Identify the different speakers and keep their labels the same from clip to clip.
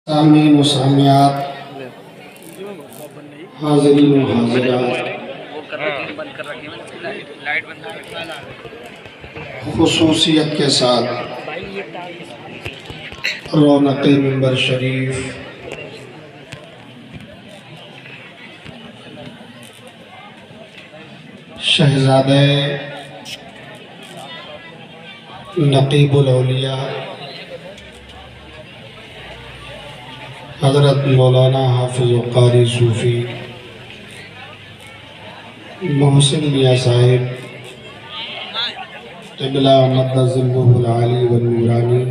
Speaker 1: سامعین و سامعات، حاضرین و حاضرات، خصوصیت کے ساتھ رونق منبر شریف شہزادہ نقیب الاولیاء حضرت مولانا حافظ و قاری صوفی محسن میاں صاحب قبلہ مد ظلہ العالی والنورانی،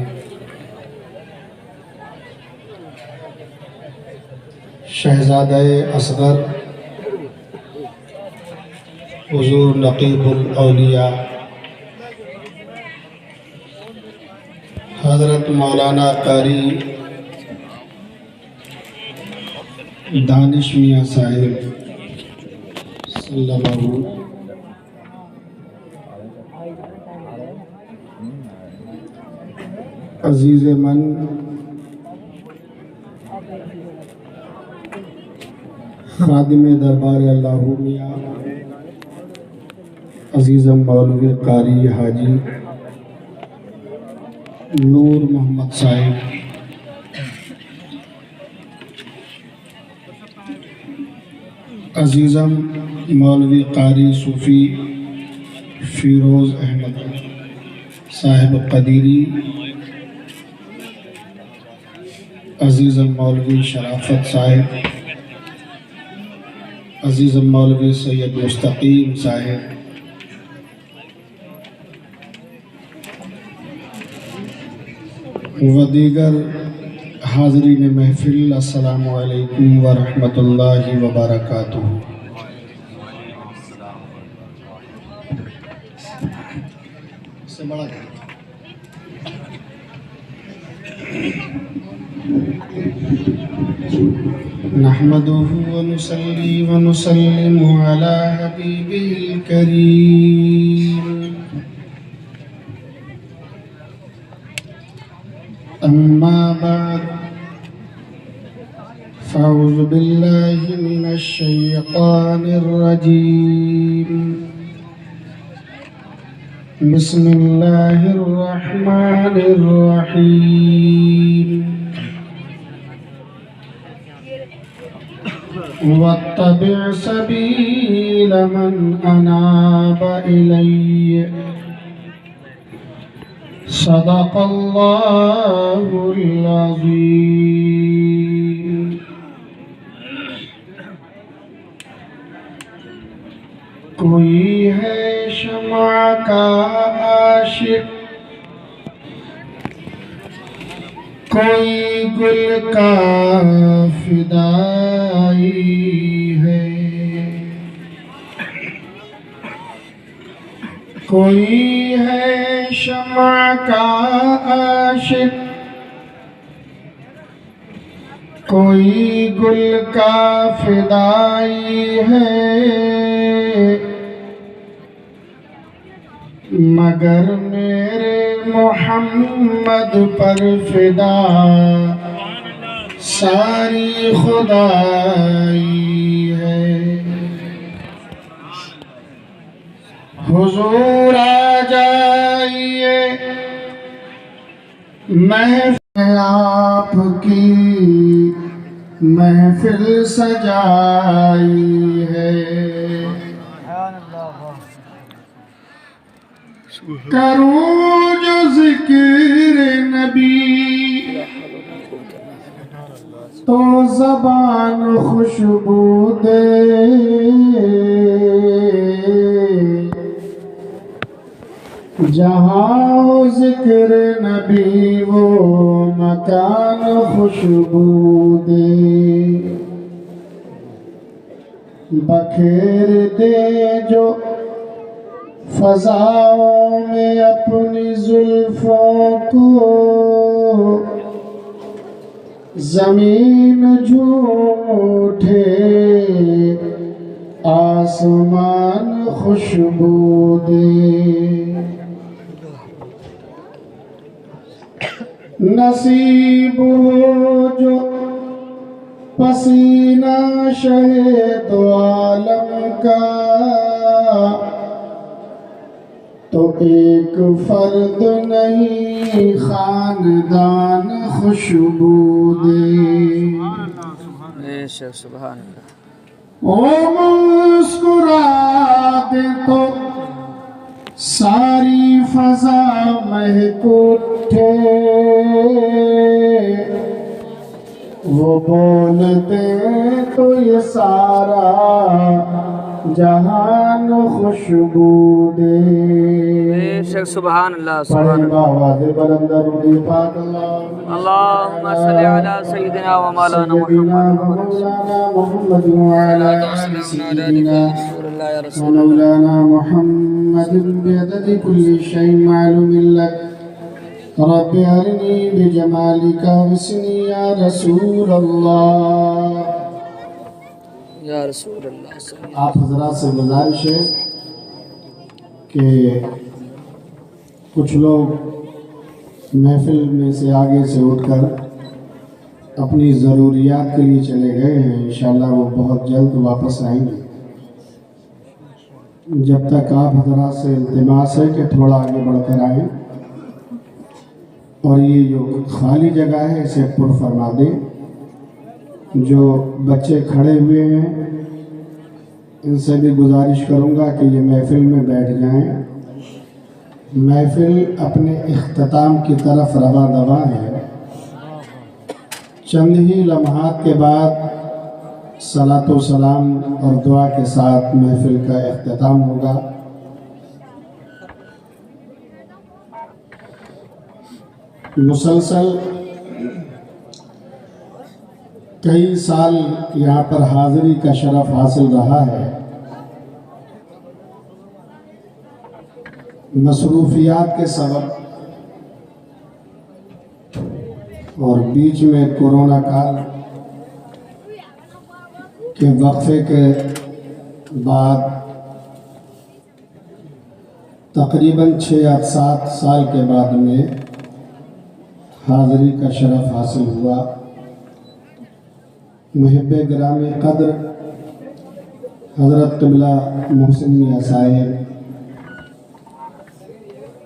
Speaker 1: شہزادہ اصغر حضور نقیب الاولیاء حضرت مولانا قاری دانش میاں صاحب صلی اللہ عزیز من خادم دربار اللہ میاں عزیزم مولوی قاری حاجی نور محمد صاحب، عزیزم مولوی قاری صوفی فیروز احمد صاحب قدیری، عزیزم مولوی شرافت صاحب، عزیزم مولوی سید مستقیم صاحب، و دیگر حاضرین محفل، السلام علیکم ورحمۃ اللہ وبرکاتہ۔ نحمدہ ونصلی ونسلم علی حبیبہ الکریم، اما بعد فاعوذ باللہ من الشیطان الرجیم، بسم اللہ الرحمن الرحیم، واتبع سبیل من اناب الی، صدق اللہ العظیم۔ کوئی ہے شمع کا عاشق، کوئی گل کا فدائی ہے، کوئی ہے شمع کا عاشق، کوئی گل کا فدائی ہے، مگر میرے محمد پر فدا ساری خدائی ہے۔ حضور آ جائیے محفل آپ کی محفل سجائی ہے، کروں جو ذکر نبی تو زبان خوشبو دے، جہاں ہو ذکر نبی وہ مکان خوشبو دے، بکھیر دے جو فضاؤں میں اپنی زلفوں کو، زمین جھوم اٹھے آسمان خوشبو دے، نصیب ہو جو پسینہ شہ دو عالم کا تو ایک فرد نہیں خاندان خوشبو دے
Speaker 2: بے شک سبحان اللہ
Speaker 1: وہ مسکرا دے تو ساری فضا مہک اٹھے وہ بول دے تو یہ سارا جہان خوشبو دے
Speaker 2: بے شک سبحان اللہ سبحان
Speaker 1: پڑھیں
Speaker 2: اللہ
Speaker 1: بآواز بلند درود پاک
Speaker 2: اللہم صلی علی سیدنا و مولانا
Speaker 1: سیدنا
Speaker 2: محمد
Speaker 1: مولانا محمد وعلى آل سيدنا
Speaker 2: رسول اللہ یا رسول اللہ
Speaker 1: ومولانا محمد بعدد كل شيء معلوم لك رب أرني بجمالك واسني يا رسول الله
Speaker 2: یا رسول اللہ صلی اللہ
Speaker 1: آپ حضرات سے گزارش ہے کہ کچھ لوگ محفل میں سے آگے سے اٹھ کر اپنی ضروریات کے لیے چلے گئے ہیں انشاءاللہ وہ بہت جلد واپس آئیں گے جب تک آپ حضرات سے التماس ہے کہ تھوڑا آگے بڑھ کر آئیں اور یہ جو خالی جگہ ہے اسے پر فرما دیں جو بچے کھڑے ہوئے ہیں ان سے بھی گزارش کروں گا کہ یہ محفل میں بیٹھ جائیں محفل اپنے اختتام کی طرف رواں دواں ہے چند ہی لمحات کے بعد صلاۃ و سلام اور دعا کے ساتھ محفل کا اختتام ہوگا مسلسل کئی سال یہاں پر حاضری کا شرف حاصل رہا ہے مصروفیات کے سبب اور بیچ میں کورونا کال کے وقفے کے بعد تقریباً 6 یا 7 سال کے بعد میں حاضری کا شرف حاصل ہوا محب گرامی قدر حضرت قبلہ محسن میاں صاحب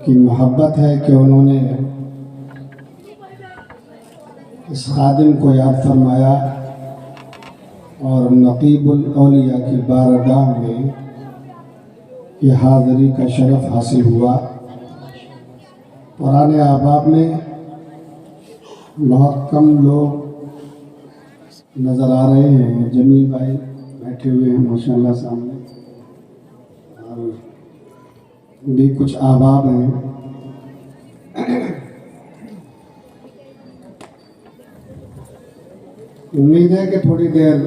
Speaker 1: کی محبت ہے کہ انہوں نے اس خادم کو یاد فرمایا اور نقیب الاولیاء کی بارگاہ میں یہ حاضری کا شرف حاصل ہوا پرانے احباب میں بہت کم لوگ نظر آ رہے ہیں جمیل بھائی بیٹھے ہوئے ہیں ماشاءاللہ سامنے اور بھی کچھ احباب ہیں امید ہے کہ تھوڑی دیر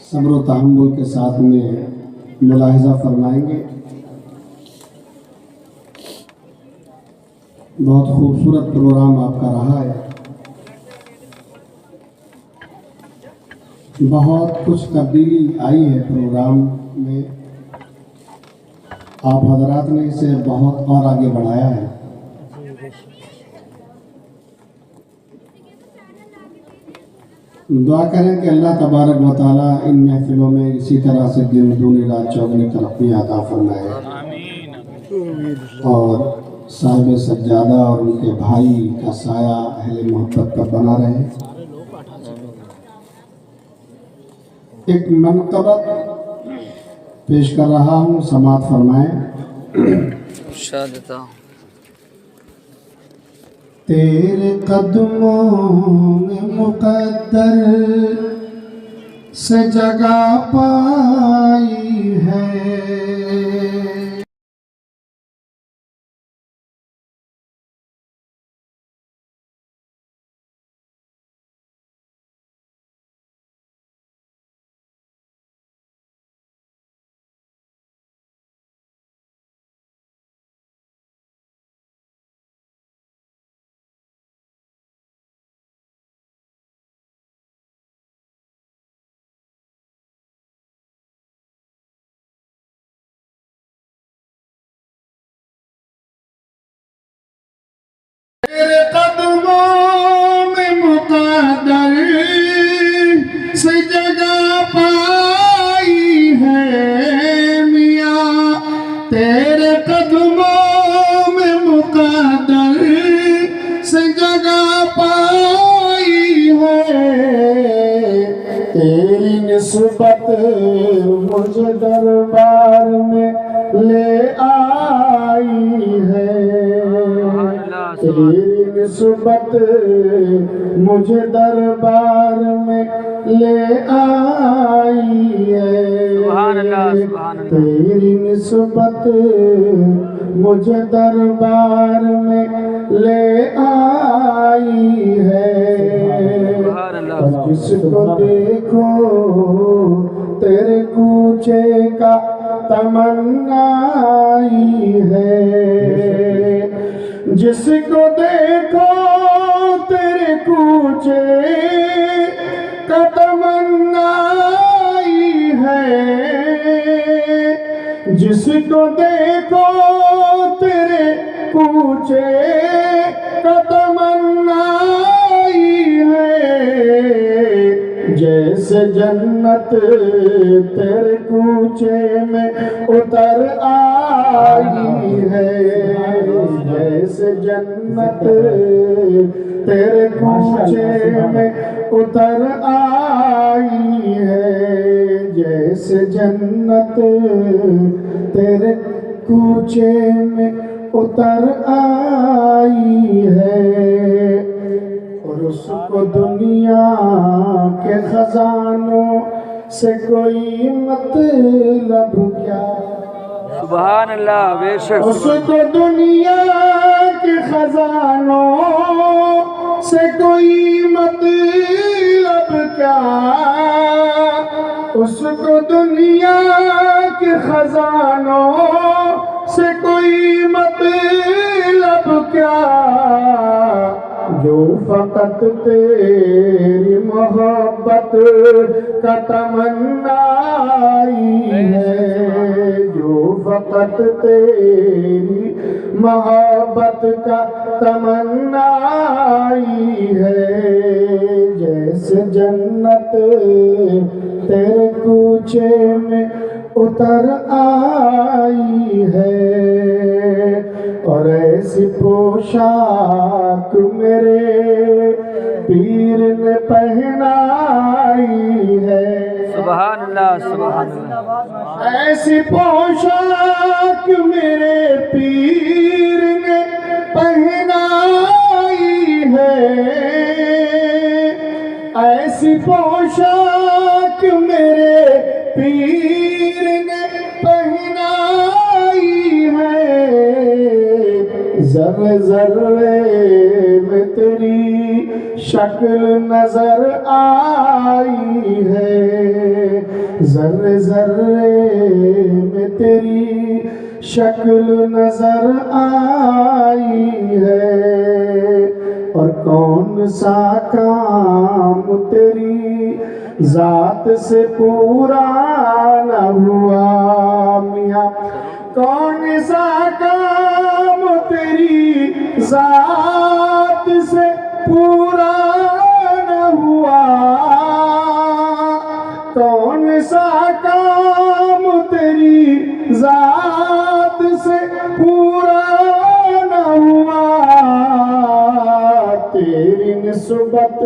Speaker 1: صبر و تحمل کے ساتھ میں ملاحظہ فرمائیں گے بہت خوبصورت پروگرام آپ کا رہا ہے بہت کچھ تبدیلی آئی ہے پروگرام میں آپ حضرات نے اسے بہت اور آگے بڑھایا ہے دعا کریں کہ اللہ تبارک و تعالیٰ ان محفلوں میں اسی طرح سے دن دونی رات چوگنی ترقی عطا فرمائے اور صاحب سجادہ اور ان کے بھائی کا سایہ اہل محبت پر بنا رہے ایک منقبت پیش کر رہا ہوں سماعت فرمائیں
Speaker 2: شادتا
Speaker 1: تیرے قدموں میں مقدر سے جگہ پائی ہے نسبت مجھے دربار میں لے آئی ہے تیری نسبت مجھے دربار میں لے آئی ہے تیری نسبت مجھے دربار میں لے آئی ہے اور جس کو دیکھو تیرے کوچے کا تمنا آئی ہے جس کو دیکھو تیرے کوچے کا تمنا آئی ہے جس کو دیکھو تیرے کوچے کا تمنا آئی ہے جیسے جنت تیرے کوچے میں اتر آئی ہے جیسے جنت تیرے کوچے میں اتر آئی ہے جیسے جنت تیرے کوچے میں اتر آئی ہے اور اس کو دنیا کے خزانوں سے کوئی مطلب کیا
Speaker 2: سبحان اللہ بے شک
Speaker 1: اس کو دنیا کے خزانوں سے کوئی مطلب کیا اس کو دنیا کے خزانوں سے کوئی مطلب کیا جو فقط تیری محبت کا تمنا آئی ہے جو فقط تیری محبت کا تمنا آئی ہے جیسے جنت تیرے کوچے میں اتر آئی ہے اور ایسی پوشاک میرے پیر نے پہنائی ہے
Speaker 2: سبحان اللہ
Speaker 1: ایسی پوشاک میرے پیر نے پہنائی ہے ایسی پوشاک میرے پیر نے پہنائی ہے ذرے ذرے میں تیری شکل نظر آئی ہے ذرے ذرے میں تیری شکل نظر آئی ہے اور کون سا کام تیری ذات سے پورا نہ ہوا میاں کون سا کام تیری ذات سے پورا نہ ہوا کون سا کام تیری ذات سے پورا نہ ہوا تیری نسبت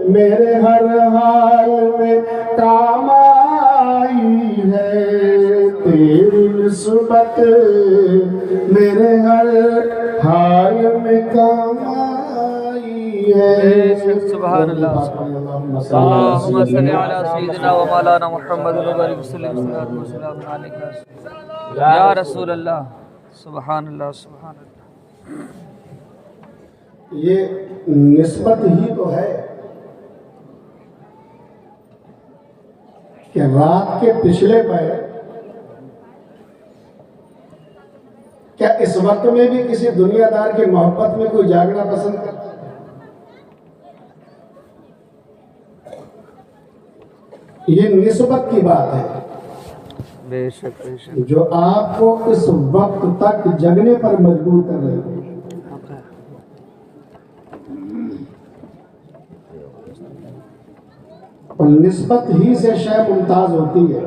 Speaker 1: میرے ہر حال میں کام آئی ہے تیری نسبت میرے ہر حال میں کام آئی ہے
Speaker 2: سبحان اللہ اللہم صلی علی سیدنا و مولانا محمد وبارک وسلم یا رسول اللہ سبحان اللہ سبحان اللہ
Speaker 1: یہ نسبت ہی تو ہے کہ رات کے پچھلے پیر کیا اس وقت میں بھی کسی دنیا دار کی محبت میں کوئی جاگنا پسند کرتا ہے؟ یہ نسبت کی بات ہے
Speaker 2: بے شک بے شک
Speaker 1: جو آپ کو اس وقت تک جگنے پر مجبور کر رہے ہیں اور نسبت ہی سے شے ممتاز ہوتی ہے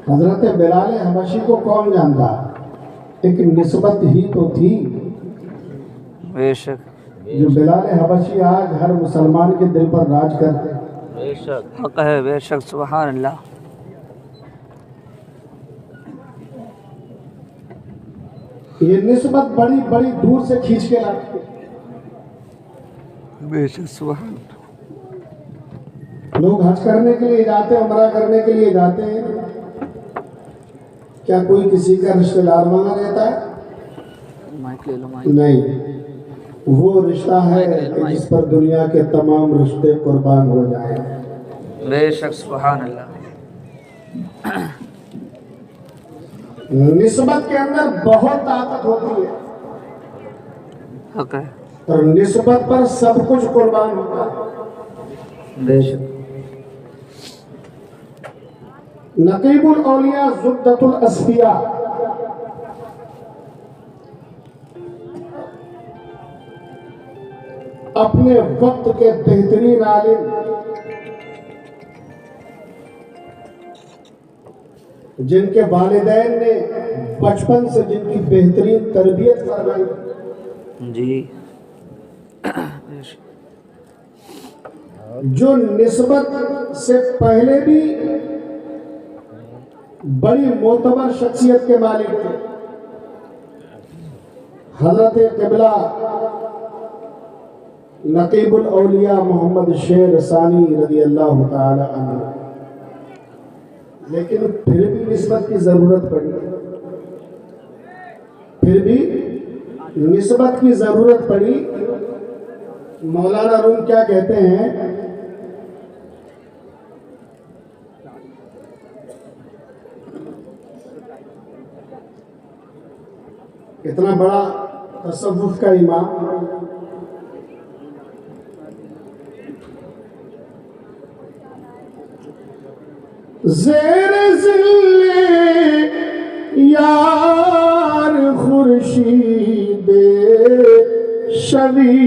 Speaker 1: حضرت بلال حبشی کو کون جانتا ایک نسبت ہی تو تھی
Speaker 2: بے شک
Speaker 1: جو بلال حبشی آج ہر مسلمان کے دل پر راج کرتے ہیں.
Speaker 2: بے شک حق ہے، بے شک سبحان اللہ.
Speaker 1: یہ نسبت بڑی بڑی دور سے کھینچ کے لاتے ہیں.
Speaker 2: بے شک سبحان اللہ.
Speaker 1: لوگ حج کرنے کے لیے جاتے ہیں، عمرہ کرنے کے لیے جاتے ہیں. کیا کوئی کسی کا رشتہ دار وہاں رہتا ہے؟
Speaker 2: مائک لے لو، مائک.
Speaker 1: نہیں، وہ رشتہ ہے کہ جس پر دنیا کے تمام رشتے قربان ہو جائیں.
Speaker 2: بے شک سبحان اللہ.
Speaker 1: نسبت کے اندر بہت طاقت ہوتی ہے
Speaker 2: حق ہے،
Speaker 1: اور نسبت پر سب کچھ قربان ہوتا ہے.
Speaker 2: بے شک.
Speaker 1: نقیب الاولیاء زبدۃ الاصفیاء اپنے وقت کے بہترین عالم جن کے والدین نے بچپن سے جن کی بہترین تربیت فرمائی،
Speaker 2: جی
Speaker 1: جو نسبت سے پہلے بھی بڑی معتبر شخصیت کے مالک تھے، حضرت قبلہ نقیب الاولیاء محمد شیر ثانی رضی اللہ تعالی عنہ. لیکن پھر بھی نسبت کی ضرورت پڑی، پھر بھی نسبت کی ضرورت پڑی. مولانا روم کیا کہتے ہیں؟ اتنا بڑا تصوف کا امام زیر ذل یار خورشید شوی.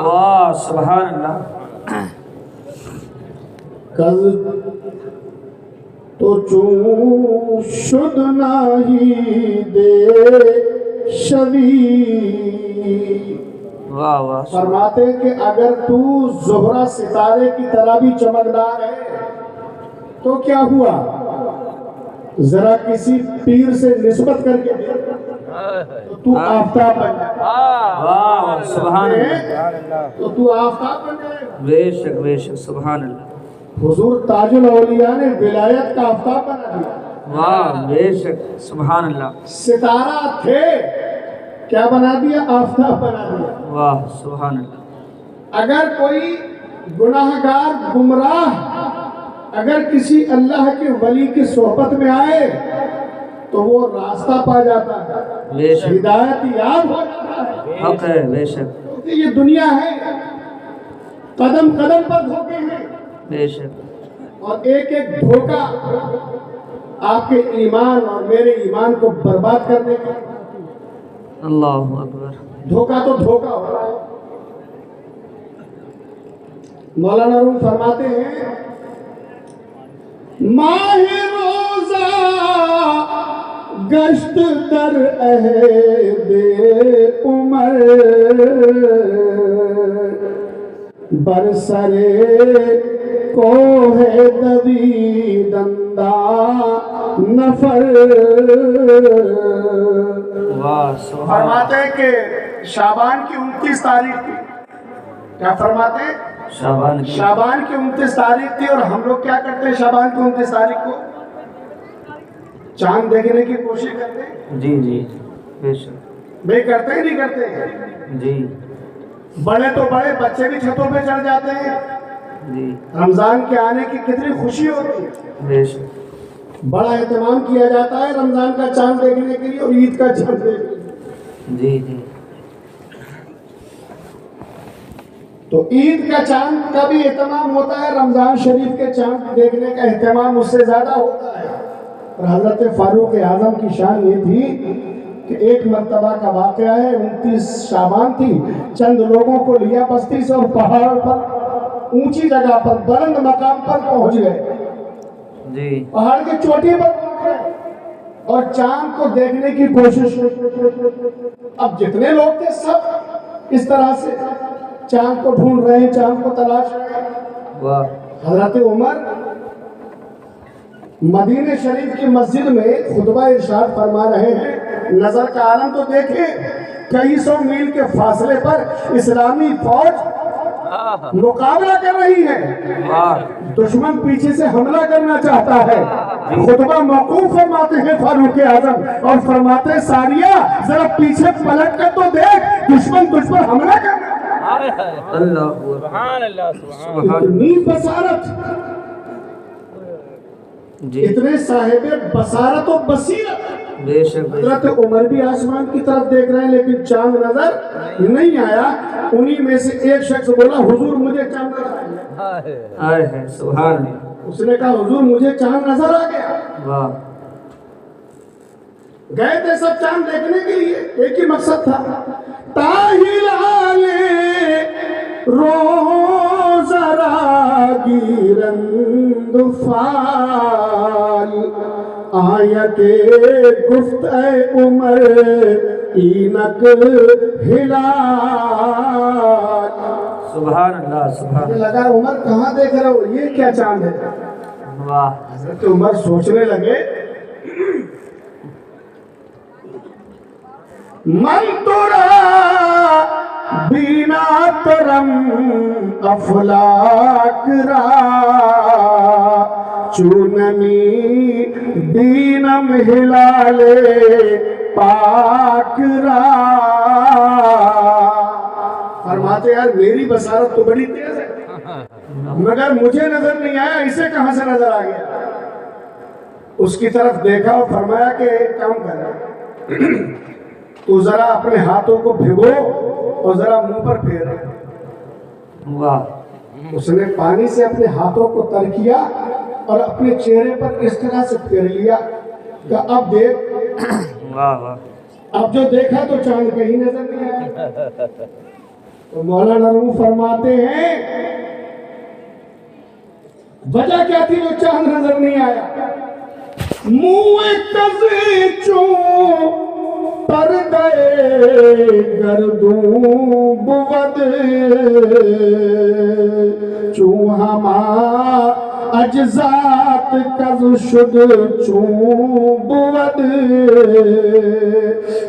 Speaker 2: واہ سبحان اللہ.
Speaker 1: کز تو چون شد ناہی دے شوی.
Speaker 2: واہ واہ.
Speaker 1: فرماتے ہیں کہ اگر تو زہرہ ستارے کی طرح بھی چمکدار ہے تو کیا ہوا؟ ذرا کسی پیر سے نسبت کر کے دیکھ تو آفتاب بن جائے.
Speaker 2: واہ سبحان اللہ.
Speaker 1: تو آفتاب بن جائے.
Speaker 2: بے شک بے شک سبحان اللہ.
Speaker 1: حضور تاج الاولیاء نے ولایت کا آفتاب بنا دیا.
Speaker 2: واہ بے شک سبحان اللہ.
Speaker 1: ستارہ تھے، کیا بنا دیا؟ آفتاب بنا دیا.
Speaker 2: واہ سبحان اللہ.
Speaker 1: اگر کوئی گناہگار گمراہ اگر کسی اللہ کے ولی کی صحبت میں آئے تو وہ راستہ پا جاتا ہے،
Speaker 2: بے شک
Speaker 1: ہدایت یاب ہو جاتا ہے.
Speaker 2: حق ہے، بے شک.
Speaker 1: کیونکہ یہ دنیا ہے، قدم قدم پر دھوکے ہیں،
Speaker 2: بے شک.
Speaker 1: اور ایک ایک دھوکہ آپ کے ایمان اور میرے ایمان کو برباد کرنے کا.
Speaker 2: اللہ اکبر.
Speaker 1: دھوکہ تو دھوکہ ہو رہا ہے. مولانا روم فرماتے ہیں ماہ روزہ گشت در عہد عمر برسرے کوہ دویدندہ نفر.
Speaker 2: واہ سبحان.
Speaker 1: فرماتے ہیں کہ شعبان کی 29 تاریخ تھی. کیا فرماتے ہیں؟
Speaker 2: شعبان کی.
Speaker 1: شعبان کی 29 تاریخ تھی. اور ہم لوگ کیا کرتے ہیں شعبان کی 29 تاریخ کو؟ چاند دیکھنے کی کوشش کرتے ہیں.
Speaker 2: جی جی بے شک.
Speaker 1: بھائی کرتے ہی نہیں کرتے.
Speaker 2: جی
Speaker 1: بڑے تو بڑے بچے بھی چھتوں پہ چڑھ جاتے ہیں.
Speaker 2: جی
Speaker 1: رمضان کے آنے کی کتنی خوشی ہوتی ہے.
Speaker 2: بے شک.
Speaker 1: بڑا اہتمام کیا جاتا ہے رمضان کا چاند دیکھنے کے لیے اور عید کا چاند دیکھنے کے لیے.
Speaker 2: جی جی.
Speaker 1: تو عید کا چاند کا بھی اہتمام ہوتا ہے، رمضان شریف کے چاند دیکھنے کا اہتمام اس سے زیادہ ہوتا ہے. اور حضرت فاروق اعظم کی شان یہ تھی کہ ایک مرتبہ کا واقعہ ہے، 29 شعبان تھی، چند لوگوں کو لیا بستی سے اور پہاڑ پر اونچی جگہ پر بلند مقام پر پہنچ گئے.
Speaker 2: جی
Speaker 1: پہاڑ کی چوٹی پر پہنچ گئے اور چاند کو دیکھنے کی کوشش. اب اب جتنے لوگ تھے سب اس طرح سے چاند کو ڈھونڈ رہے ہیں، چاند کو تلاش رہے ہیں۔
Speaker 2: واہ
Speaker 1: حضرت عمر مدینہ شریف کی مسجد میں خطبہ ارشاد فرما رہے ہیں، نظر کا عالم تو دیکھیں، کئی سو میل کے فاصلے پر اسلامی فوج مقابلہ کر رہی ہے، دشمن پیچھے سے حملہ کرنا چاہتا ہے۔ خطبہ موقوف فرماتے ہیں فاروق اعظم اور فرماتے ہیں ساریہ ذرا پیچھے پلٹ کر تو دیکھ، دشمن حملہ کر رہا ہے۔
Speaker 2: اللہ سبحان اللہ سبحان
Speaker 1: اتنی بصارت،
Speaker 2: جی
Speaker 1: اتنے صاحب بصارت و بصیرت۔
Speaker 2: بے شک
Speaker 1: حضرت عمر بھی آسمان کی طرف دیکھ رہے ہیں لیکن چاند نظر نہیں آیا۔ انہی میں سے ایک شخص بولا حضور مجھے چاند نظر آیا۔
Speaker 2: آئے ہیں سبحان اللہ،
Speaker 1: اس نے کہا حضور مجھے چاند نظر آ گیا۔
Speaker 2: واہ
Speaker 1: گئے تھے سب چاند دیکھنے کے لیے، ایک ہی مقصد تھا، تاہل آلے روزرا گیرند فال آیت گفت اے عمر اینک ہلال۔
Speaker 2: سبحان اللہ سبحان
Speaker 1: مجھے لگا عمر کہاں دیکھ رہے ہو، یہ کیا چاند ہے؟
Speaker 2: اللہ، واہ
Speaker 1: حضرت عمر سوچنے لگے، من ترا بینا ترم افلاک را چوننی بینم ہلال پاک را۔ فرماتے یار میری بصارت تو بڑی تیز ہے مگر مجھے نظر نہیں آیا، اسے کہاں سے نظر آ گیا؟ اس کی طرف دیکھا اور فرمایا کہ ایک کام کر، تو ذرا اپنے ہاتھوں کو بھگو اور ذرا منہ پر پھیر۔
Speaker 2: واہ
Speaker 1: اس نے پانی سے اپنے ہاتھوں کو تر کیا اور اپنے چہرے پر اس طرح سے پھیر لیا کہ اب دیکھ،
Speaker 2: واہ واہ
Speaker 1: اب جو دیکھا تو چاند کہیں نظر نہیں آیا۔ تو مولانا روم فرماتے ہیں وجہ کیا تھی جو چاند نظر نہیں آیا؟ منہ کزے چوں پر گئے گردوں بود چوں ہما اجزات کز شد چوں بود۔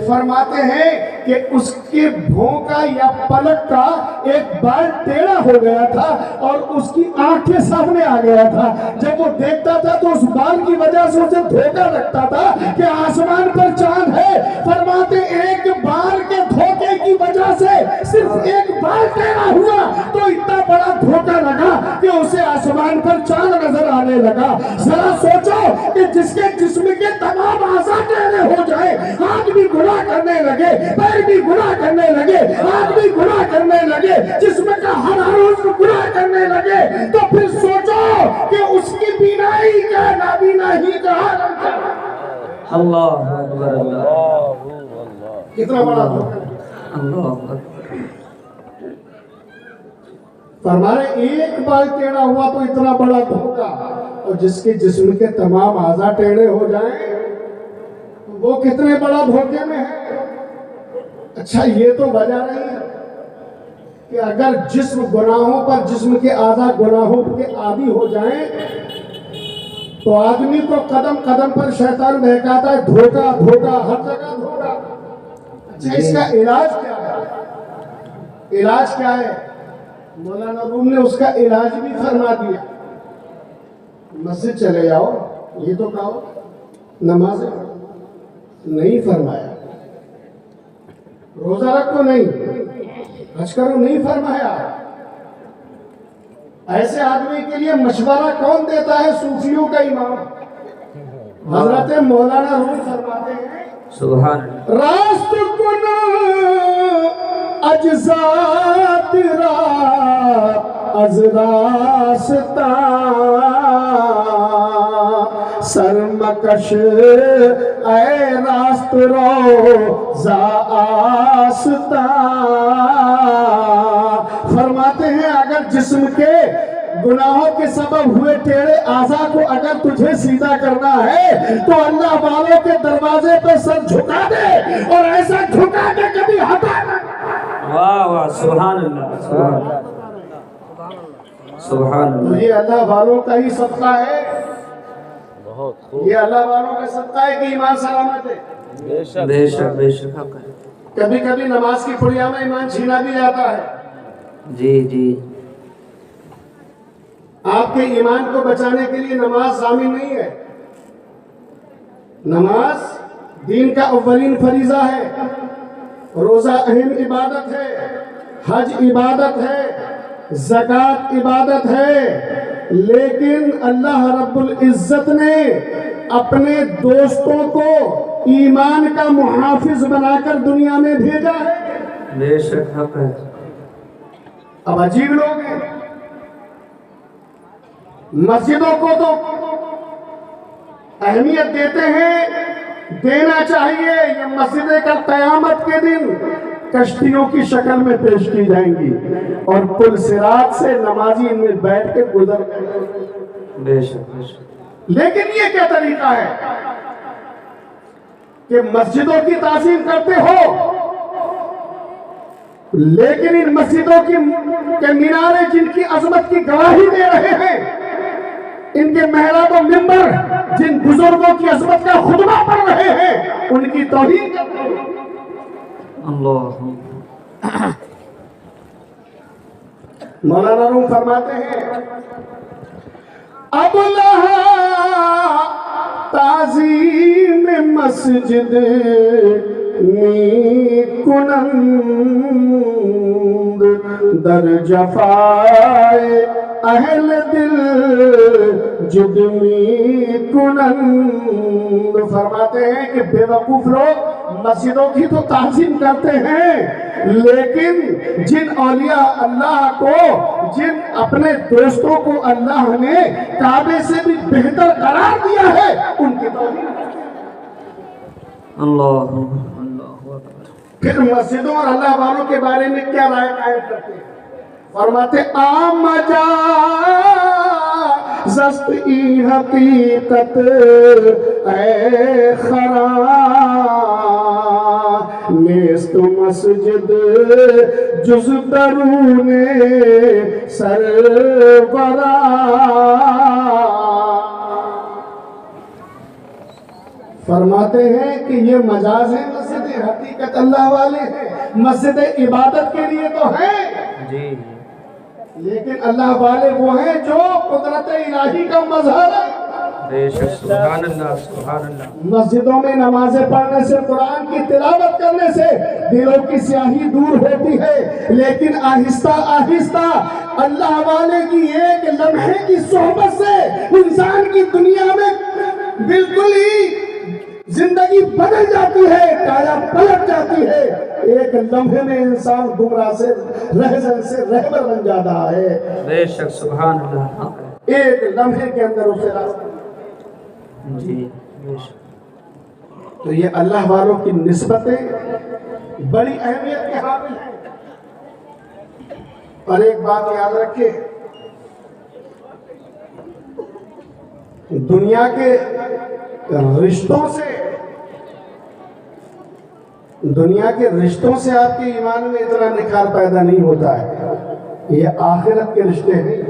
Speaker 1: فرماتے ہیں کہ اس کے بھونکا یا پلک کا ایک بال ٹیڑھا ہو گیا تھا اور اس کی آنکھیں سامنے آ گیا تھا۔ جب وہ دیکھتا تھا تو اس بال کی وجہ سے اسے دھوکہ لگتا تھا کہ آسمان پر چاند ہے۔ فرماتے ایک بال کے دھوکے کی وجہ سے صرف ایک بال ٹیڑھا ہوا تو اتنا بڑا دھوکہ لگا کہ اسے آسمان پر چاند نظر آنے لگا۔ ذرا سوچو کہ جس کے جسم کے تمام اعضاء ٹیڑھے ہو جائے، ہاتھ بھی گناہ کرنے لگے، پیر بھی گناہ کرنے لگے، آنکھ بھی گناہ کرنے لگے، جسم کا ہر عضو گناہ کرنے لگے، تو پھر سوچو کہ اس کی بینائی کا نابینائی کا عالم کیا ہے۔
Speaker 2: اللہ اکبر اللہ
Speaker 1: کتنا بڑا دھوکہ۔
Speaker 2: اللہ اکبر۔
Speaker 1: فرمائے ایک بال ٹیڑھا ہوا تو اتنا بڑا دھوکہ، اور جس کے جسم کے تمام اعضاء ٹیڑھے ہو جائیں وہ کتنے بڑا دھوکے میں ہے۔ اچھا یہ تو وجہ نہیں ہے کہ اگر جسم گناہوں پر، جسم کے اعضاء گناہوں کے عادی ہو جائیں تو آدمی کو قدم قدم پر شیطان بہکاتا ہے، دھوکہ دھوکہ، ہر جگہ دھوکہ۔ اچھا اس کا علاج کیا ہے؟ علاج کیا ہے؟ مولانا روم نے اس کا علاج بھی فرما دیا۔ مسجد چلے جاؤ، یہ تو کہو، نماز نہیں فرمایا، روزہ رکھو نہیں، حج کرو نہیں فرمایا۔ ایسے آدمی کے لیے مشورہ کون دیتا ہے؟ صوفیوں کا امام حضرت مولانا روم فرماتے ہیں
Speaker 2: سبحان اللہ۔
Speaker 1: راست کن اجزات را از راستہ سرمکش اے راست رو زا آستہ۔ فرماتے ہیں اگر جسم کے گناہوں کے سبب ہوئے ٹیڑے اعضاء کو اگر تجھے سیدھا کرنا ہے تو اللہ والوں کے دروازے پہ سر جھکا دے، اور ایسا جھکا کے کبھی
Speaker 2: اللہ سبحان اللہ سبحان اللہ
Speaker 1: یہ اللہ والوں کا ہی صدقہ ہے، یہ اللہ والوں کا صدقہ ہے کہ ایمان سلامت ہے۔
Speaker 2: بے شک بے شک حق ہے
Speaker 1: کبھی کبھی نماز کی پڑیا میں ایمان چھینا بھی جاتا ہے۔
Speaker 2: جی جی
Speaker 1: آپ کے ایمان کو بچانے کے لیے نماز ضامن نہیں ہے۔ نماز دین کا اولین فریضہ ہے، روزہ اہم عبادت ہے، حج عبادت ہے، زکوٰۃ عبادت ہے، لیکن اللہ رب العزت نے اپنے دوستوں کو ایمان کا محافظ بنا کر دنیا میں بھیجا ہے۔
Speaker 2: بے شک حق ہے
Speaker 1: اب عجیب لوگ ہیں، مسجدوں کو تو اہمیت دیتے ہیں، دینا چاہیے۔ یہ مسجدیں کل قیامت کے دن کشتیوں کی شکل میں پیش کی جائیں گی اور پل صراط سے نمازی ان میں بیٹھ کے گزر گئے۔
Speaker 2: بے شک بے شک
Speaker 1: لیکن یہ کیا طریقہ ہے کہ مسجدوں کی تعظیم کرتے ہو، لیکن ان مسجدوں کے مینارے جن کی عظمت کی گواہی دے رہے ہیں، ان کے محراب و منبر جن بزرگوں کی عظمت کا خطبہ پڑھ رہے ہیں، ان کی توہین کرتے ہیں۔
Speaker 2: اللہ
Speaker 1: مولانا روم فرماتے ہیں اب لہا تعظیم مسجد می کنند در جفائے اہل دل جد می کنند۔ فرماتے ہیں کہ بے وقوف لوگ مسجدوں کی تو تعظیم کرتے ہیں، لیکن جن اولیاء اللہ کو، جن اپنے دوستوں کو اللہ نے کعبے سے بھی بہتر قرار دیا ہے، ان کی توہین کرتے ہیں۔
Speaker 2: اللہ اکبر۔
Speaker 1: پھر مسجدوں اور اللہ والوں کے بارے میں کیا رائے قائم کرتے ہیں؟ فرماتے عام زست ای حقیقت اے خرا نیست مسجد جز درون سرورا۔ فرماتے ہیں کہ یہ مجاز ہے مسجد، حقیقت اللہ والے ہیں، مسجد عبادت کے لیے تو ہیں،
Speaker 2: جی
Speaker 1: لیکن اللہ والے وہ ہیں جو قدرت الہی کا مظہر ہے۔
Speaker 2: بے شک سبحان اللہ سبحان اللہ۔
Speaker 1: مسجدوں میں نمازیں پڑھنے سے، قرآن کی تلاوت کرنے سے دلوں کی سیاہی دور ہوتی ہے، لیکن آہستہ آہستہ اللہ والے کی ایک لمحے کی صحبت سے انسان کی دنیا میں بالکل ہی زندگی بدل جاتی ہے، کایا پلٹ جاتی ہے۔ ایک لمحے میں انسان گمراہ سے رہزن سے رہبر بن جاتا ہے،
Speaker 2: بے شک سبحان اللہ۔
Speaker 1: ایک لمحے کے اندر اسے راستہ۔
Speaker 2: جی بے شک۔
Speaker 1: تو یہ اللہ والوں کی نسبتیں بڑی اہمیت کے حامل ہیں۔ اور ایک بات یاد رکھیں، دنیا کے رشتوں سے آپ کے ایمان میں اتنا نکھار پیدا نہیں ہوتا ہے، یہ آخرت کے رشتے ہیں۔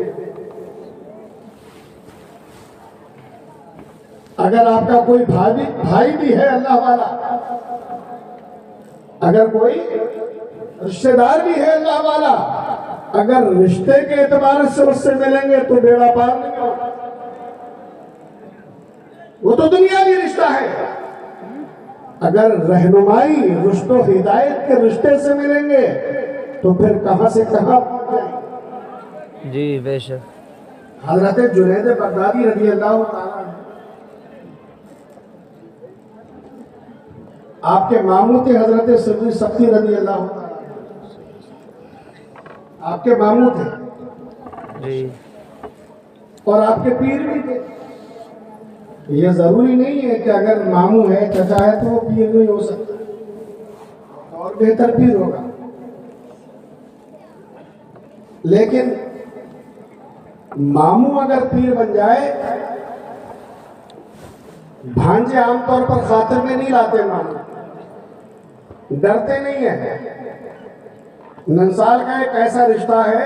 Speaker 1: اگر آپ کا کوئی بھائی بھی ہے اللہ والا، اگر کوئی رشتہ دار بھی ہے اللہ والا، اگر رشتے کے اعتبار سے اس سے ملیں گے تو بیڑا پار نہیں ہوگا، وہ تو دنیاوی رشتہ ہے۔ اگر رہنمائی، رشد و ہدایت کے رشتے سے ملیں گے تو پھر کہاں سے کہاں پہنچ جائیں گے۔
Speaker 2: جی بے شک۔
Speaker 1: حضرت جنید بغدادی رضی اللہ تعالیٰ عنہ، آپ کے ماموں تھے حضرت سدی سبتی رضی اللہ تعالیٰ عنہ، آپ کے ماموں تھے
Speaker 2: جی
Speaker 1: اور آپ کے پیر بھی تھے۔ یہ ضروری نہیں ہے کہ اگر ماموں ہے، چچا ہے تو وہ پیر نہیں ہو سکتا، اور بہتر پیر ہوگا، لیکن ماموں اگر پیر بن جائے، بھانجے عام طور پر خاطر میں نہیں لاتے، ماموں ڈرتے نہیں ہیں، ننسال کا ایک ایسا رشتہ ہے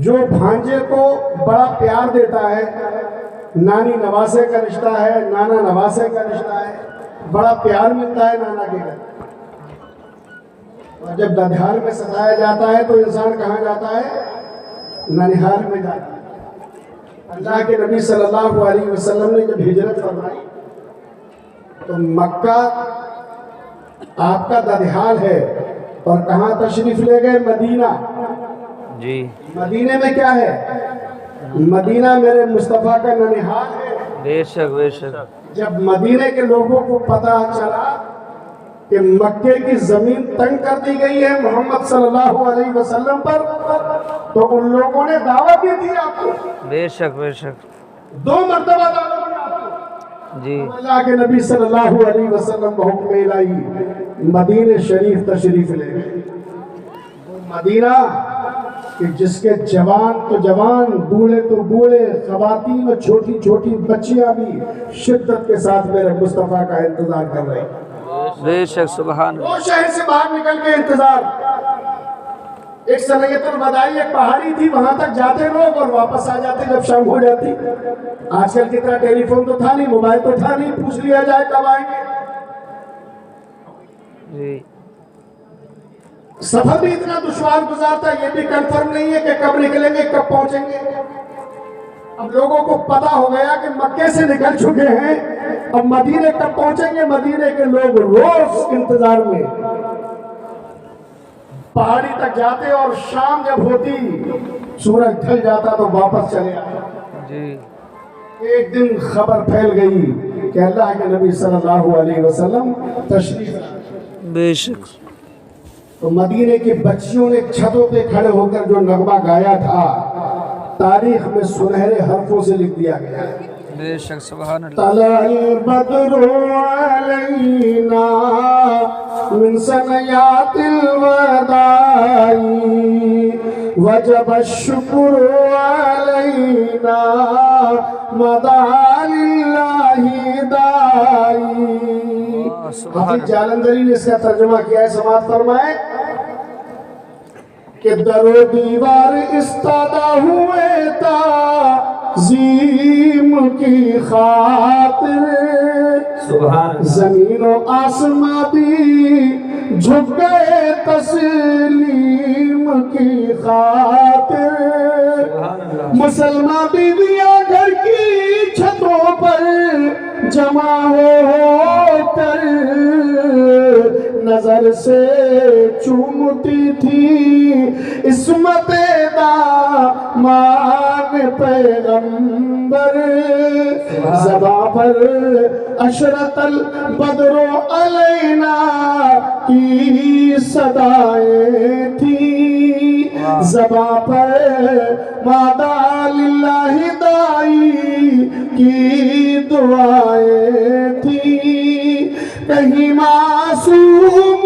Speaker 1: جو بھانجے کو بڑا پیار دیتا ہے، نانی نواسے کا رشتہ ہے، نانا نواسے کا رشتہ ہے، بڑا پیار ملتا ہے نانا کے گھر۔ اور جب ددھیال میں ستایا جاتا ہے تو انسان کہاں جاتا ہے؟ ننہال میں جاتا ہے۔ اللہ کے نبی صلی اللہ علیہ وسلم نے جب ہجرت فرمائی تو مکہ آپ کا ددھیال ہے، اور کہاں تشریف لے گئے؟ مدینہ۔
Speaker 2: جی
Speaker 1: مدینے میں کیا ہے؟ مدینہ میرے مصطفیٰ کا ننہال ہے۔
Speaker 2: بے شک بے شک۔
Speaker 1: جب مدینے کے لوگوں کو پتہ چلا کہ مکے کی زمین تنگ کر دی گئی ہے محمد صلی اللہ علیہ وسلم پر، تو ان لوگوں نے دعوت بھی دی آپ کو،
Speaker 2: بے شک بے شک۔
Speaker 1: 2 مرتبہ دعوت دی آپ کو۔
Speaker 2: جی
Speaker 1: اللہ کے نبی صلی اللہ علیہ وسلم بحکم الہی مدینہ شریف تشریف لے گئے۔ وہ مدینہ کہ جس کے جوان تو جوان، بوڑھے تو بوڑھے، خواتین اور چھوٹی چھوٹی بچیاں بھی شدت کے ساتھ میرے مصطفیٰ کا انتظار کر رہے ہیں۔
Speaker 2: بے شک سبحان اللہ۔
Speaker 1: وہ شہر سے باہر نکل کے انتظار۔ ایک صنعت الوداعی ایک پہاڑی تھی، وہاں تک جاتے لوگ اور واپس آ جاتے جب شام ہو جاتی۔ آج کل کی طرح ٹیلی فون تو تھا نہیں، موبائل تو تھا نہیں، پوچھ لیا جائے کب آئیں گے۔
Speaker 2: جی
Speaker 1: سفر بھی اتنا دشوار گزار تھا، یہ بھی کنفرم نہیں ہے کہ کب نکلیں گے کب پہنچیں گے۔ اب لوگوں کو پتا ہو گیا کہ مکے سے نکل چکے ہیں، اب مدینے کب پہنچیں گے۔ مدینے کے لوگ روز انتظار میں پہاڑی تک جاتے، اور شام جب ہوتی سورج ڈھل جاتا تو واپس چلے آتے۔
Speaker 2: جی
Speaker 1: ایک دن خبر پھیل گئی کہ اللہ کے نبی صلی اللہ علیہ وسلم تشریف لائے۔
Speaker 2: بے شک۔
Speaker 1: تو مدینے کی بچیوں نے چھتوں پہ کھڑے ہو کر جو نغمہ گایا تھا، تاریخ میں سنہرے حرفوں سے لکھ دیا گیا ہے۔
Speaker 2: بے شک سبحان اللہ۔
Speaker 1: طلع البدر علینا من ثنیات الوداع وجب الشکر علینا مدعا للہ داعی۔ حافظ جالندری نے اس کا ترجمہ کیا ہے، سماعت فرمائے کہ در و دیوار استادہ ہوئے تعظیم کی خاطر، زمین و آسمان بھی جھک گئے تسلیم کی خاطر، مسلمان بیویاں گھر کی چھتوں پر جمع ہو کر نظر سے چومتی تھی عصمت دامان پیغمبر، زباں پر اشرت البدر علینا کی صدائیں تھی، زباں پر مادہ للہ دائی کی دعائیں تھی، کہیں معصوم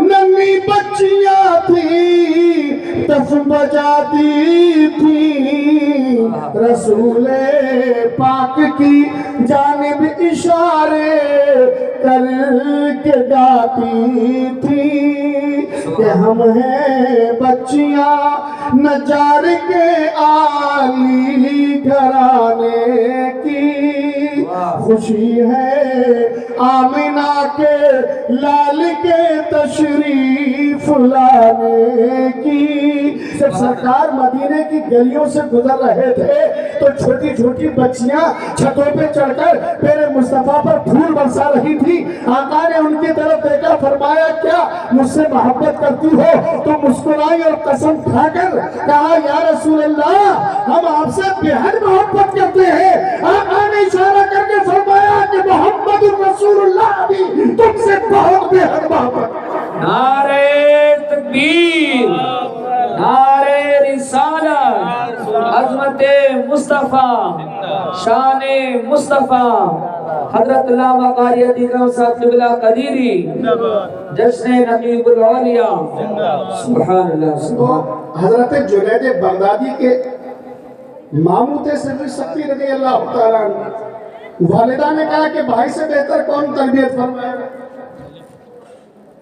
Speaker 1: ننھی بچیاں تھی دف بجاتی تھی، رسول پاک کی جانب اشارے کر کے گاتی تھی کہ ہم ہیں بچیاں نجار کے عالی گھرانے کی، خوشی ہے آمنہ کے لال کے تشریف لانے کی۔ جب سرکار مدینے کی گلیوں سے گزر رہے تھے تو چھوٹی چھوٹی بچیاں چھتوں پہ چڑھ کر میرے مصطفیٰ پر پھول برسا رہی تھی۔ آقا نے ان کی طرف دیکھا، فرمایا کیا مجھ سے محبت کرتی ہو؟ تو مسکرائی اور قسم کھا کر کہا یا رسول اللہ ہم آپ سے بے حد محبت کرتے ہیں۔ آقا نے اشارہ کر کے فرمایا کہ محمد رسول اللہ بھی تم سے بہت بے حد محبت۔
Speaker 2: نعرہ تکبیر، نعرہ رسالت، عظمت مصطفیٰ، شان مصطفیٰ، حضرت علامہ قاری اکرم صاحب قبلہ قدیری، جشن نقیب العالیہ، سبحان اللہ سبحان۔
Speaker 1: حضرت جنید بغدادی کے ماموں تھے سفیر سختی رضی اللہ تعالیٰ عنہ، والدہ نے کہا کہ بھائی سے بہتر کون تربیت فرمائے گا؟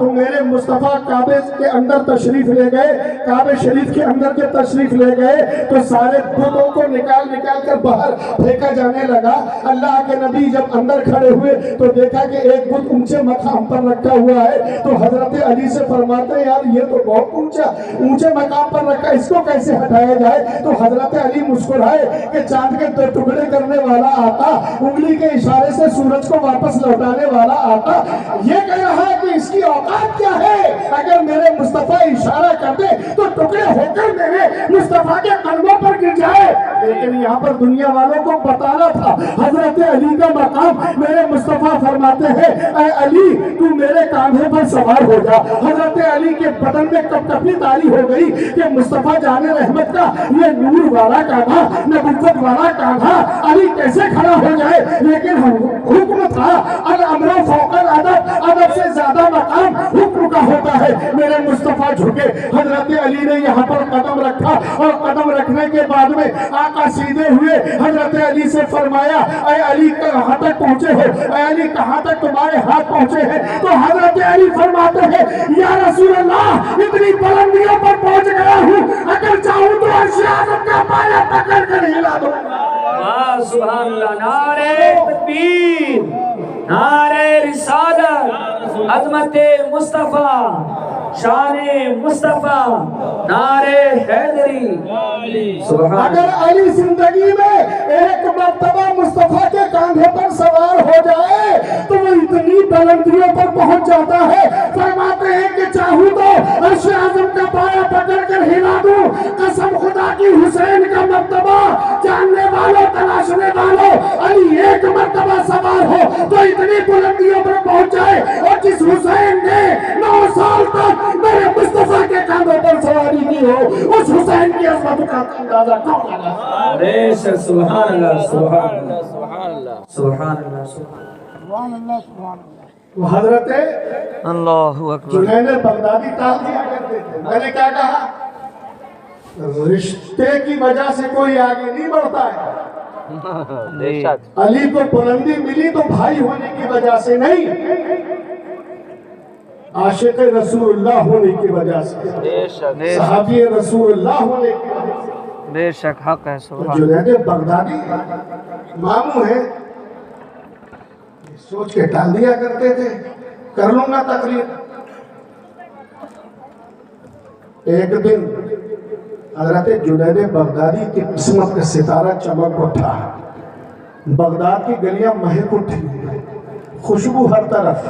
Speaker 1: تو میرے مصطفیٰ کعبے کے اندر تشریف لے گئے، کعبے شریف کے اندر کے تشریف لے گئے تو سارے بتوں کو نکال کر باہر پھینکا جانے لگا۔ اللہ کے نبی جب اندر کھڑے ہوئے تو دیکھا کہ ایک بت اونچے مقام پر رکھا ہوا ہے، تو حضرت علی سے فرماتے ہیں یار یہ تو بہت اونچے مقام پر رکھا، اس کو کیسے ہٹایا جائے؟ تو حضرت علی مسکرائے کہ چاند کے دو ٹکڑے کرنے والا آقا، انگلی کے اشارے سے سورج کو واپس لوٹانے والا آقا یہ کہہ رہا ہے کہ اس کی اوقات کیا ہے؟ اگر میرے مصطفیٰ اشارہ کر دے تو ٹکڑے ہو کر میرے مصطفیٰ کے قدموں پر گر جائے۔ لیکن یہاں پر دنیا والوں کو بتانا تھا حضرت علی کا مقام۔ میرے مصطفیٰ فرماتے ہیں اے علی تو میرے کاندھے پر سوار ہو جا۔ حضرت علی کے بدن میں کپ کپی تاری ہو گئی کہ مصطفیٰ جان رحمت کا یہ نور والا کاندھا، نبوت والا کاندھا علی کیسے کھڑا ہو جائے؟ لیکن حکم تھا الامر فوق الادب، ادب سے زیادہ مقام حکم کا ہوتا ہے۔ میرے مصطفیٰ جھکے، حضرت علی نے یہاں پر قدم رکھا اور قدم رکھنے کے بعد میں آقا سیدھے ہوئے، حضرت علی سے فرمایا اے علی کہاں تک پہنچے ہو؟ اے علی کہاں تک تمہارے ہاتھ پہنچے ہیں؟ تو حضرت علی فرماتے ہیں یا رسول اللہ اتنی بلندیوں پر پہنچ گیا ہوں، اگر چاہوں تو عرش اعظم کا پایا پکڑ کر ہلا دوں۔
Speaker 2: سبحان اللہ، نعرہ تکبیر، نعرہ رسالت، عظمت مصطفیٰ، شان مصطفیٰ، نعرہ حیدری۔
Speaker 1: اگر علی زندگی میں ایک مرتبہ مصطفیٰ کے کاندھے پر سوار ہو جائے تو وہ اتنی بلندیوں پر پہنچ جاتا ہے، فرماتے ہیں کہ چاہوں تو عرش اعظم کا پایا پکڑ کر ہلا دوں۔ قسم خدا کی حسین کا مرتبہ جاننے والوں، تلاشنے والوں، علی ایک مرتبہ سوار ہو تو اتنی بلندیوں پر پہنچ جائے، اور جس حسین نے 9 سال تک میرے مصطفیٰ کے کاندھوں پر سواری کی ہو، اس حسین کی عظمت کا اندازہ کون لگا؟
Speaker 2: بے شک، سبحان اللہ، سبحان اللہ، سبحان اللہ، سبحان اللہ، سبحان اللہ۔
Speaker 1: تو حضرت
Speaker 2: اللہ اکبر۔
Speaker 1: جنید بغدادی ٹال دیا کرتے تھے، میں نے کیا کہا؟ رشتے کی وجہ سے کوئی آگے نہیں بڑھتا ہے۔
Speaker 2: بے شک،
Speaker 1: علی کو بلندی ملی تو بھائی ہونے کی وجہ سے نہیں، عاشق رسول اللہ ہونے کی وجہ سے،
Speaker 2: بے شک،
Speaker 1: صحابی رسول اللہ ہونے کی وجہ سے۔
Speaker 2: بے شک، حق ہے، سبحان
Speaker 1: جنید بغدادی ماموں ہیں، سوچ کے ٹال دیا کرتے تھے کر لوں گا تقریر۔ ایک دن حضرت جنید بغدادی کی قسمت کا ستارہ چمک اٹھا، بغداد کی گلیاں مہک اٹھی، خوشبو ہر طرف۔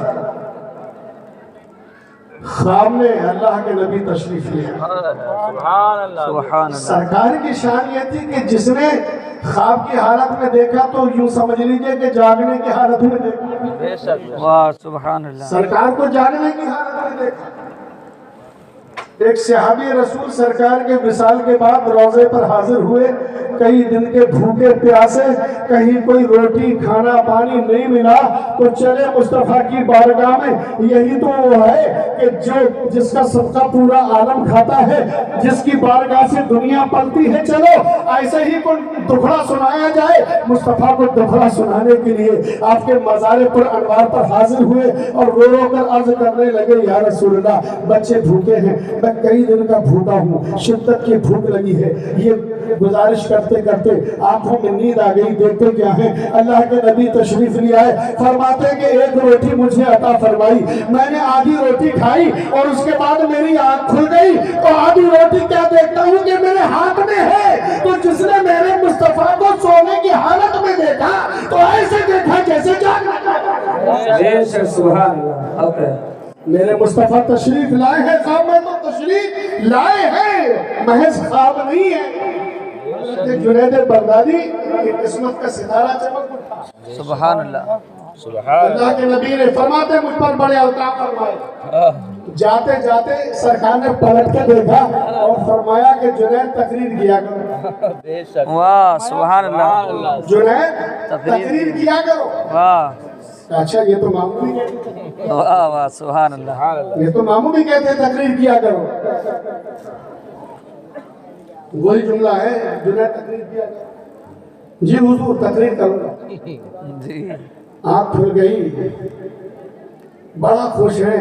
Speaker 1: خواب میں اللہ کے نبی تشریف لیا۔
Speaker 2: سبحان اللہ، سبحان اللہ۔
Speaker 1: سرکار کی شان یہ تھی کہ جس نے خواب کی حالت میں دیکھا تو یوں سمجھ لیجئے کہ جاگنے کی حالت میں دیکھا۔
Speaker 2: بے شک، واہ سبحان اللہ۔
Speaker 1: سرکار کو جاگنے کی حالت میں دیکھا۔ ایک صحابی رسول سرکار کے وصال کے بعد روضے پر حاضر ہوئے، کئی دن کے بھوکے پیاسے، کہیں کوئی روٹی کھانا پانی نہیں ملا تو چلے مصطفیٰ کی بارگاہ میں۔ یہی تو وہ ہے کہ جس کا صدقہ پورا عالم کھاتا ہے، جس کی بارگاہ سے دنیا پلتی ہے، چلو ایسے ہی کوئی دکھڑا سنایا جائے۔ مصطفیٰ کو دکھڑا سنانے کے لیے آپ کے مزار پر انوار پر حاضر ہوئے اور رو رو کر عرض کرنے لگے یا رسول اللہ بچے بھوکے ہیں، میں کئی دن کا بھوکا ہوں، شدت کی بھوک لگی ہے۔ یہ گزارش کرتے کرتے آنکھوں میں نیند آ گئی، دیکھتے کیا ہیں اللہ کے نبی تشریف لے آئے، فرماتے ہیں کہ ایک روٹی مجھے عطا فرمائی، میں نے آدھی روٹی کھائی اور اس کے بعد میری آنکھ کھل گئی تو آدھی روٹی کیا دیکھتا ہوں کہ میرے ہاتھ میں ہے۔ تو جس نے میرے مصطفیٰ کو سونے کی حالت میں دیکھا تو ایسے دیکھا جیسے جاگنا چاہتا ہے۔
Speaker 2: بے شک، سبحان اللہ، حق ہے۔
Speaker 1: میرے مصطفیٰ تشریف لائے ہیں، خواب میں تو تشریف لائے ہیں، محض خواب نہیں ہے۔ جنید بغدادی کی قسمت کا ستارہ چمک اٹھا۔
Speaker 2: سبحان اللہ، سبحان
Speaker 1: اللہ کے نبی نے فرماتے مجھ پر بڑے الطاف فرمائے۔ جاتے جاتے سرکار نے پلٹ کے دیکھا اور فرمایا کہ جنید تقریر کیا کرو۔
Speaker 2: بے شک، واہ سبحان اللہ،
Speaker 1: جنید تقریر کیا کرو۔
Speaker 2: واہ،
Speaker 1: اچھا یہ تو ماموں بھی کہتے ہیں،
Speaker 2: واہ واہ سبحان اللہ۔
Speaker 1: یہ تو ماموں بھی کہتے ہیں تقریر کیا کرو۔ وہی جملہ ہے جنید تقریر کیا کرو۔ جی حضور تقریر کروں گا۔
Speaker 2: جی،
Speaker 1: آنکھ کھل گئی، بڑا خوش ہے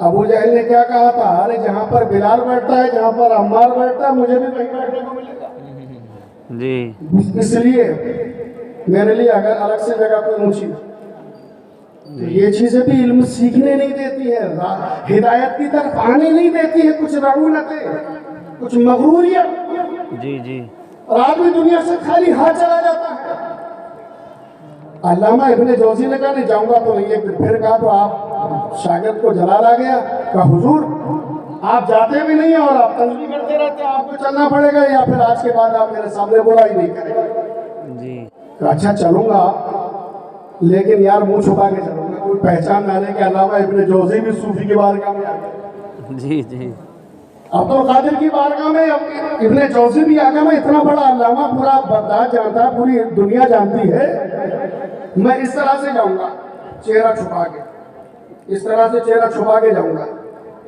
Speaker 1: ابو جہل نے کیا کہا تھا؟ ارے جہاں پر بلال بیٹھتا ہے، جہاں پر عمار بیٹھتا ہے، مجھے بھی وہیں بیٹھنے کو ملے گا۔
Speaker 2: جی
Speaker 1: اس لیے میرے لیے اگر الگ سے جگہ کوئی اونچی، تو یہ چیزیں بھی علم سیکھنے نہیں دیتی ہے، ہدایت کی طرف آنے نہیں دیتی ہے، کچھ رعونتیں، کچھ مغروریت،
Speaker 2: جی جی
Speaker 1: اور آدمی دنیا سے خالی ہاتھ چلا جاتا ہے۔ علامہ ابن جوزی نے کہا نہیں جاؤں گا تو نہیں، پھر کہا تو آپ شاگرد کو جلال آ گیا، کہا حضور آپ جاتے بھی نہیں ہیں اور آپ تنظیم کرتے رہتے ہیں، آپ کو چلنا پڑے گا، یا پھر آج کے بعد آپ میرے سامنے بولا ہی نہیں کریں گے۔
Speaker 2: جی
Speaker 1: کہا اچھا چلوں گا، لیکن یار منہ چھپا کے چلوں گا، کوئی پہچان نہ لے کہ علامہ ابن جوزی بھی صوفی کی بارگاہ میں آ گئے،
Speaker 2: جی جی
Speaker 1: عبد القادر کی بارگاہ میں ابن جوزی بھی آ گیا۔ میں اتنا بڑا علامہ، پورا بغداد جانتا ہے، پوری دنیا جانتی ہے، میں اس طرح سے جاؤں گا چہرہ چھپا کے، اس طرح سے چہرہ چھپا کے جاؤں گا۔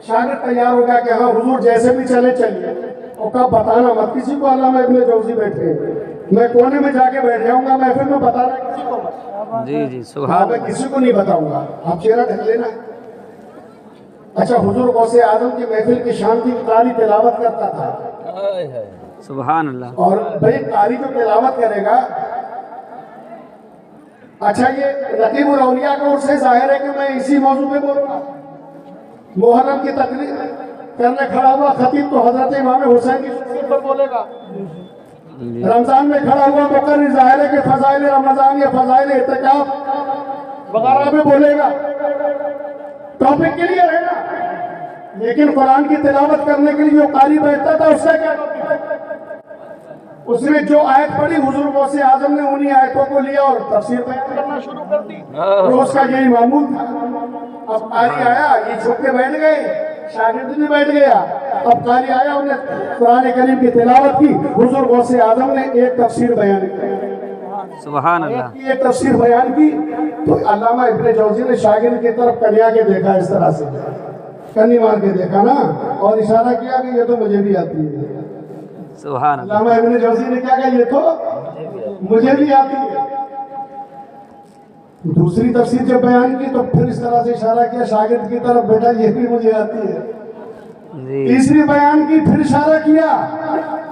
Speaker 1: شاگرد تیار ہو گیا کہ ہاں حضور جیسے بھی چلے چلیے، اور کہا بتانا مت کسی کو علامہ ابن جوزی بیٹھے ہیں، میں کونے میں جا کے بیٹھ جاؤں گا، محفل میں بتانا کسی کو مت۔
Speaker 2: جی جی
Speaker 1: کہا
Speaker 2: سبحان
Speaker 1: میں کسی کو نہیں بتاؤں گا، آپ چہرہ ڈھک لینا۔ اچھا حضور غوث اعظم کی محفل کی شان تھی، قاری تلاوت کرتا تھا،
Speaker 2: سبحان اللہ
Speaker 1: اور بھائی قاری جو تلاوت کرے گا، اچھا یہ نقیب الاولیاء کا اس سے ظاہر ہے کہ میں اسی موضوع پہ بولوں گا۔ محرم کی تقریر کرنے کھڑا ہوا خطیب تو حضرت امام حسین کی شخصیت پر بولے گا، رمضان میں کھڑا ہوا مقرر ظاہر ہے کہ فضائل رمضان یا فضائل اعتکاف وغیرہ میں بولے گا، ٹاپک کے لیے رہے گا، لیکن قرآن کی تلاوت کرنے کے لیے جو قاری بیٹھتا تھا اس سے کیا کرتا تھا؟ اس نے جو آیت پڑھی حضور غوث اعظم نے انہی آیتوں کو لیا اور تفسیر بیان کرنا شروع کر دی، روز کا یہی معمول تھا۔ اب قاری آیا، یہ چھپ کے بیٹھ گئے، شاگرد بھی بیٹھ گیا، اب قاری آیا، انہوں نے قرآن کریم کی تلاوت کی، حضور غوث اعظم نے ایک تفسیر بیان کی،
Speaker 2: سبحان اللہ
Speaker 1: ایک تفسیر بیان کی، تو علامہ ابن جوزی نے شاگرد کی طرف کنیا کے دیکھا، اس طرح سے کنی مار کے دیکھا نا، اور اشارہ کیا کہ یہ تو مجھے بھی آتی ہے۔
Speaker 2: سبحان اللہ
Speaker 1: علامہ ابن جوزی نے کیا کہا؟ یہ تو مجھے بھی آتی ہے۔ دوسری تفسیر جب بیان کی تو پھر اس طرح سے اشارہ کیا شاگرد کی طرف، بیٹا یہ بھی مجھے آتی ہے۔
Speaker 2: جی
Speaker 1: تیسری بیان کی، پھر اشارہ کیا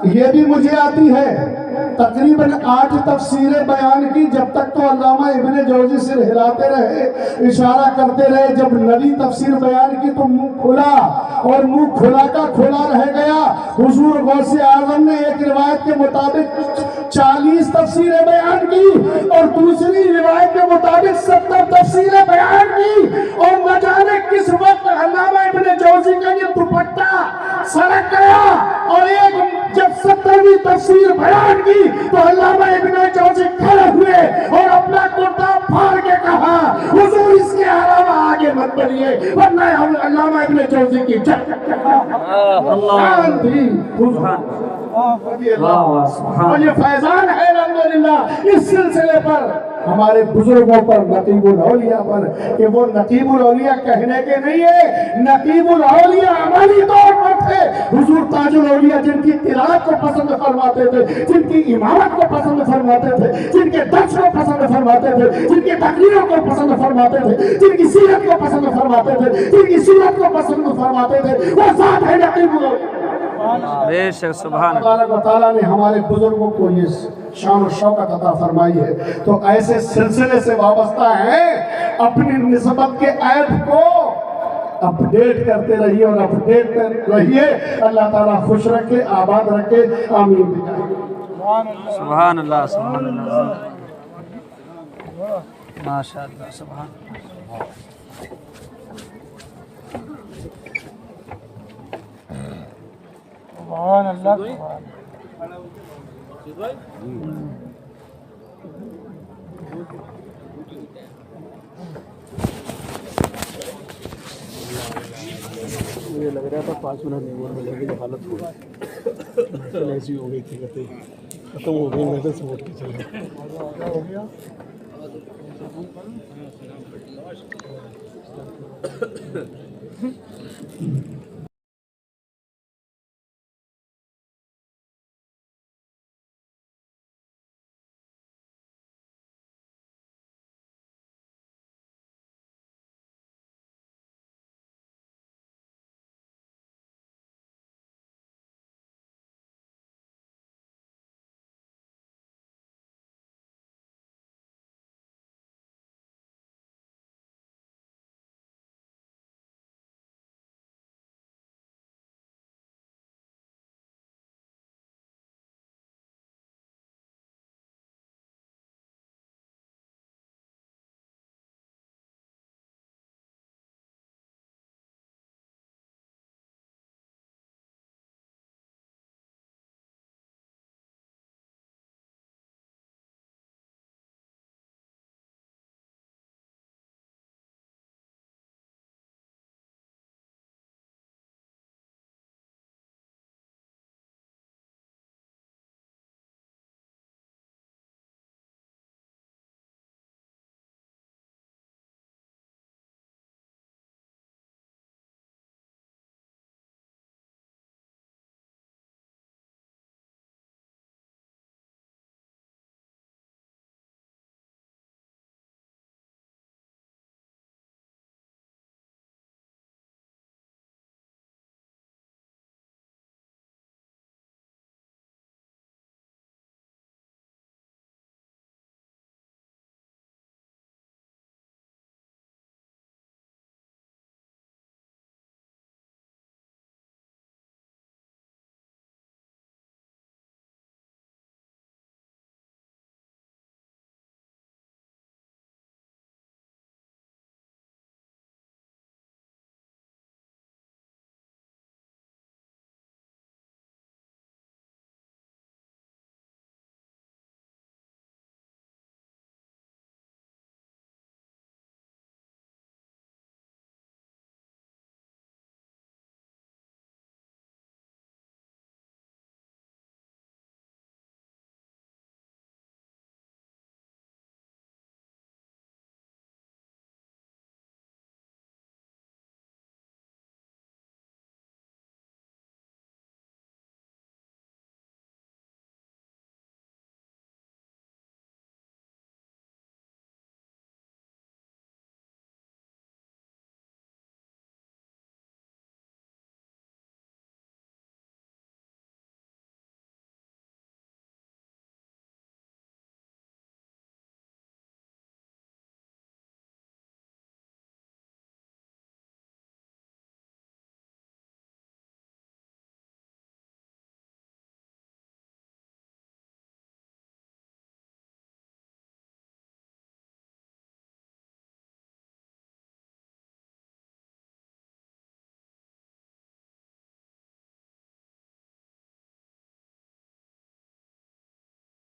Speaker 1: یہ بھی مجھے آتی ہے۔ تقریباً 8 تفسیریں بیان کی، جب تک تو علامہ ابن جوزی سر ہلاتے رہے، اشارہ کرتے رہے۔ جب نویں تفسیر بیان کی تو منہ کھلا، اور منہ کھلا کا کھلا رہ گیا۔ حضور غوث اعظم نے ایک روایت کے مطابق 40 تفسیریں بیان کی، اور دوسری روایت کے مطابق 70 تفسیریں بیان کی، اور نہ جانے کس وقت علامہ ابن جوزی کا یہ دوپٹہ سرک گیا، اور ایک جب 70ویں تفسیر بیان کی تو علامہ ابن جوزی کھڑے ہوئے اور اپنا کرتا پھاڑ کے کہا حضور اس کے علاوہ آگے مت بڑھیے ورنہ علامہ ابن جوزی کی جنت اللہ تھی اور یہ فیضان ہے الحمدللہ اس سلسلے پر ہمارے بزرگوں پر، نقیب الاولیاء پر، کہ وہ نقیب الاولیاء کہنے کے نہیں ہے، نقیب الاولیاء عملی طور پر تھے۔ حضور تاج الاولیاء جن کی قرات کو پسند فرماتے تھے، جن کی امامت کو پسند فرماتے تھے، جن کے درس کو پسند فرماتے تھے، جن کی تقریروں کو پسند فرماتے تھے، جن کی سیرت کو پسند فرماتے تھے، جن کی سیرت کو پسند فرماتے تھے، وہ ذات ہے نقیب الاولیاء۔
Speaker 2: بے شک سبحان اللہ
Speaker 1: تبارک و تعالیٰ نے ہمارے بزرگوں کو یہ شان و شوکت عطا فرمائی ہے، تو ایسے سلسلے سے وابستہ ہیں، اپنی نسبت کے عیب کو اپڈیٹ کرتے رہیے اور اپڈیٹ رہیے۔ اللہ تعالیٰ خوش رکھے، آباد رکھے، آمین۔
Speaker 2: سبحان اللہ سبحان اللہ ماشاء اللہ سبحان اللہ
Speaker 3: سبحان اللہ
Speaker 1: مجھے لگ رہا تھا 5 منٹ نہیں ہوئے، لیکن حالت ہو گئی ایسی ہو گئی تھی، کہتے ختم ہو گئی، میں تو سمجھ کے چلا ہو گیا۔